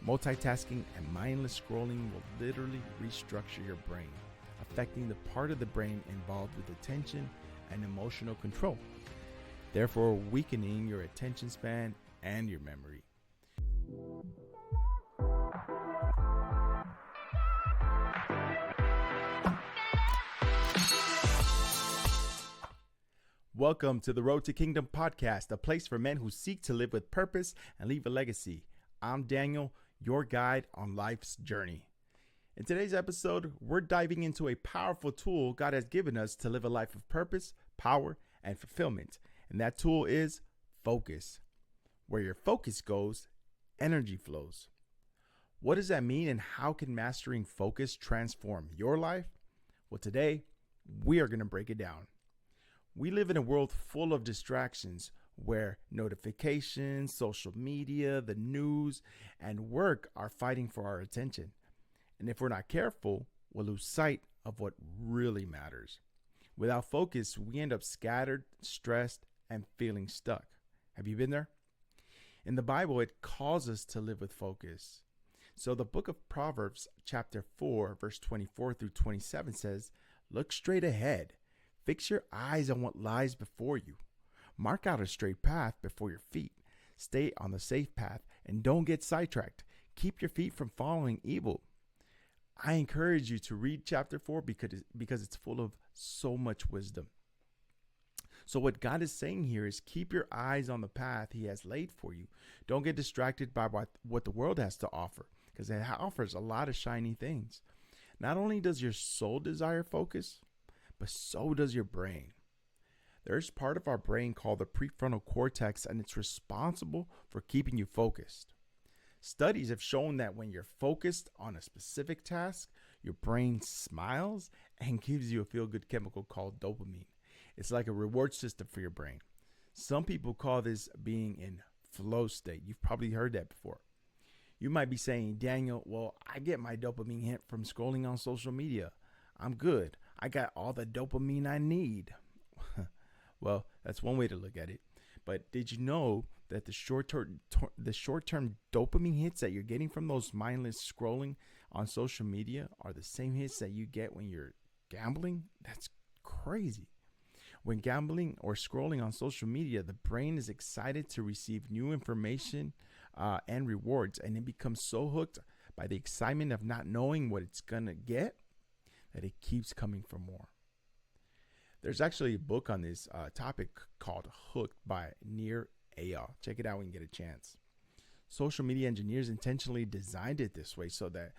Multitasking and mindless scrolling will literally restructure your brain, affecting the part of the brain involved with attention and emotional control, therefore weakening your attention span and your memory. Welcome to the Road to Kingdom podcast, a place for men who seek to live with purpose and leave a legacy. I'm Daniel, your guide on life's journey. In today's episode, we're diving into a powerful tool God has given us to live a life of purpose, power, and fulfillment. And that tool is focus. Where your focus goes, energy flows. What does that mean, and how can mastering focus transform your life? Well, today, we are going to break it down. We live in a world full of distractions where notifications, social media, the news, and work are fighting for our attention. And if we're not careful, we'll lose sight of what really matters. Without focus, we end up scattered, stressed, and feeling stuck. Have you been there? In the Bible, it calls us to live with focus. So the book of Proverbs, chapter 4, verse 24 through 27 says, "Look straight ahead. Fix your eyes on what lies before you. Mark out a straight path before your feet. Stay on the safe path and don't get sidetracked. Keep your feet from following evil." I encourage you to read chapter 4 because it's full of so much wisdom. So what God is saying here is keep your eyes on the path He has laid for you. Don't get distracted by what the world has to offer, because it offers a lot of shiny things. Not only does your soul desire focus, but so does your brain. There's part of our brain called the prefrontal cortex, and it's responsible for keeping you focused. Studies have shown that when you're focused on a specific task, your brain smiles and gives you a feel-good chemical called dopamine. It's like a reward system for your brain. Some people call this being in flow state. You've probably heard that before. You might be saying, "Daniel, well, I get my dopamine hit from scrolling on social media. I'm good. I got all the dopamine I need." Well, that's one way to look at it. But did you know that the short-term dopamine hits that you're getting from those mindless scrolling on social media are the same hits that you get when you're gambling? That's crazy. When gambling or scrolling on social media, the brain is excited to receive new information and rewards, and it becomes so hooked by the excitement of not knowing what it's going to get that it keeps coming for more. There's actually a book on this topic called Hooked by Nir Eyal. Check it out when you get a chance. Social media engineers intentionally designed it this way so that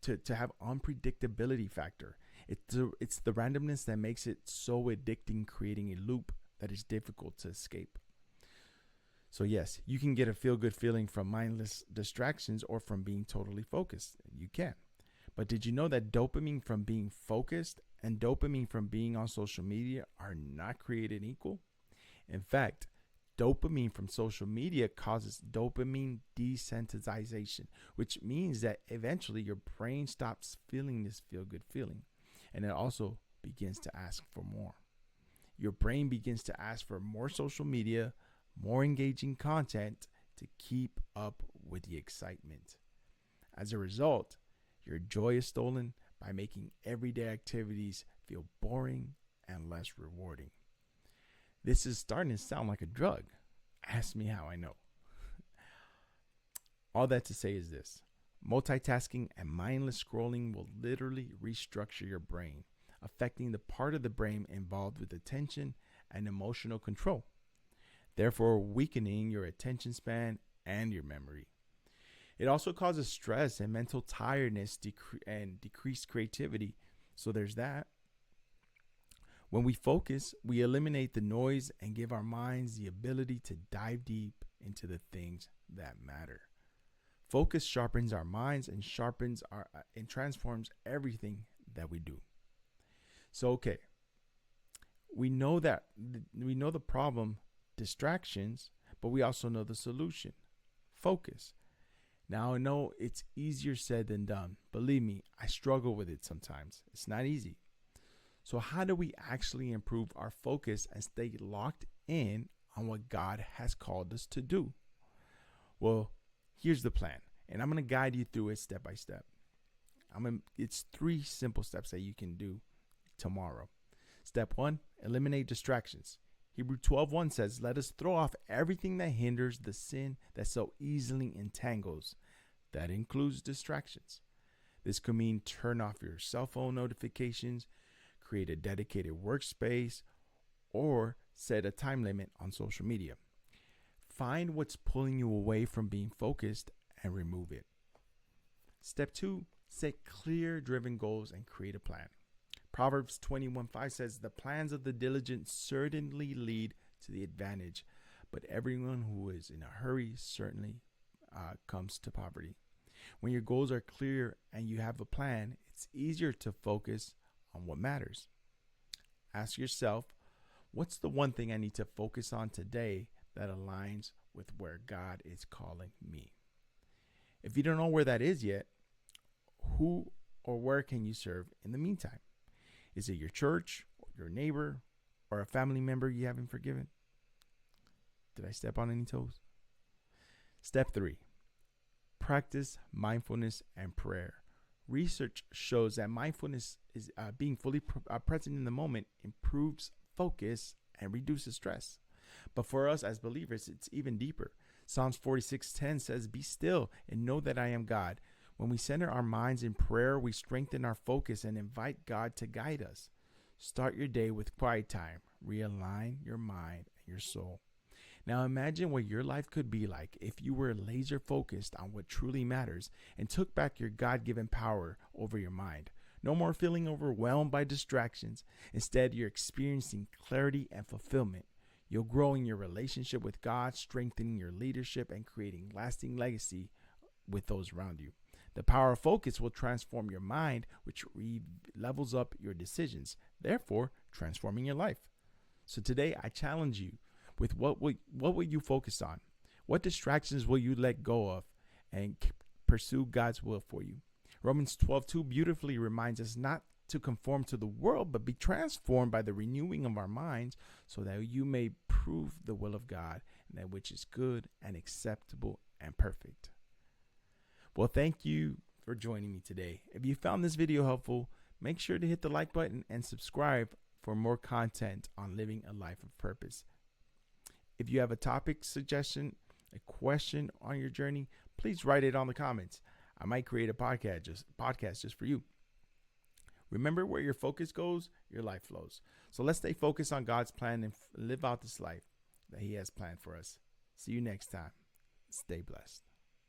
to have unpredictability factor. It's the randomness that makes it so addicting, creating a loop that is difficult to escape. So yes, you can get a feel-good feeling from mindless distractions or from being totally focused. You can. But did you know that dopamine from being focused and dopamine from being on social media are not created equal? In fact, dopamine from social media causes dopamine desensitization, which means that eventually your brain stops feeling this feel-good feeling, and it also begins to ask for more. Your brain begins to ask for more social media, more engaging content to keep up with the excitement. As a result, your joy is stolen by making everyday activities feel boring and less rewarding. This is starting to sound like a drug. Ask me how I know. All that to say is this: multitasking and mindless scrolling will literally restructure your brain, affecting the part of the brain involved with attention and emotional control, therefore weakening your attention span and your memory. It also causes stress and mental tiredness and decreased creativity. So there's that. When we focus, we eliminate the noise and give our minds the ability to dive deep into the things that matter. Focus sharpens our minds and transforms everything that we do. So, okay, we know the problem, distractions, but we also know the solution, focus. Now, I know it's easier said than done. Believe me, I struggle with it sometimes. It's not easy. So how do we actually improve our focus and stay locked in on what God has called us to do? Well, Here's the plan, and I'm going to guide you through it step by step. It's 3 simple steps that you can do tomorrow. Step 1, eliminate distractions. Hebrews 12:1 says, "Let us throw off everything that hinders the sin that so easily entangles." That includes distractions. This could mean turn off your cell phone notifications, create a dedicated workspace, or set a time limit on social media. Find what's pulling you away from being focused and remove it. Step 2, set clear, driven goals and create a plan. Proverbs 21:5 says, "The plans of the diligent certainly lead to the advantage, but everyone who is in a hurry certainly comes to poverty." When your goals are clear and you have a plan, it's easier to focus on what matters. Ask yourself, what's the one thing I need to focus on today that aligns with where God is calling me? If you don't know where that is yet, who or where can you serve in the meantime? Is it your church, your neighbor, or a family member you haven't forgiven? Did I step on any toes? Step 3, practice mindfulness and prayer. Research shows that mindfulness is being fully present in the moment improves focus and reduces stress. But for us as believers, it's even deeper. Psalms 46:10 says, "Be still and know that I am God." When we center our minds in prayer, we strengthen our focus and invite God to guide us. Start your day with quiet time. Realign your mind and your soul. Now imagine what your life could be like if you were laser focused on what truly matters and took back your God-given power over your mind. No more feeling overwhelmed by distractions. Instead, you're experiencing clarity and fulfillment. You'll grow in your relationship with God, strengthening your leadership and creating lasting legacy with those around you. The power of focus will transform your mind, which levels up your decisions, therefore transforming your life. So today, I challenge you with what will you focus on? What distractions will you let go of and pursue God's will for you? Romans 12:2 beautifully reminds us not to conform to the world, but be transformed by the renewing of our minds so that you may prove the will of God and that which is good and acceptable and perfect. Well, thank you for joining me today. If you found this video helpful, make sure to hit the like button and subscribe for more content on living a life of purpose. If you have a topic suggestion, a question on your journey, please write it on the comments. I might create a podcast just for you. Remember, where your focus goes, your life flows. So let's stay focused on God's plan and live out this life that He has planned for us. See you next time. Stay blessed.